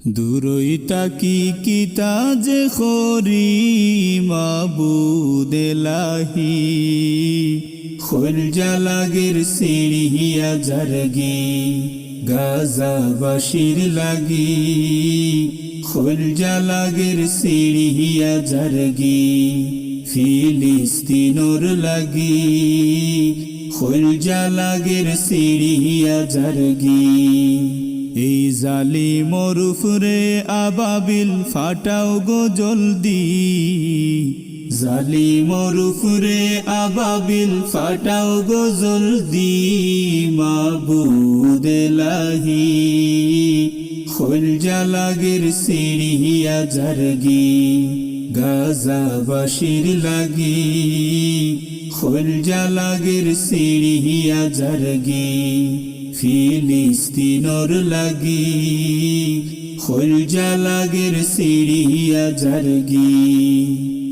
দূরই তাকি কিতা যে খরি মাবুদ এলাহি খোল জালাগের সিঁড়িয়া জারগি গাজাবাসীর লাগি খোল জালাগের সিঁড়িয়া জারগি ফিলিস্তিনোর লাগি খোল জালাগের সিঁড়িয়া জারগি এই জালিমর উপরে আবাবিল ফাটাও গো জলদি জালিমর উপরে আবাবিল ফাটাও গো জলদি মাবুদ এলাহি খোল জালাগের সিঁড়িয়া জারগি গাজাবাসীর লাগি খোল জালাগের সিঁড়িয়া জারগি ফিলিস্তিনোর লাগি খোল জালাগের সিঁড়িয়া জারগি।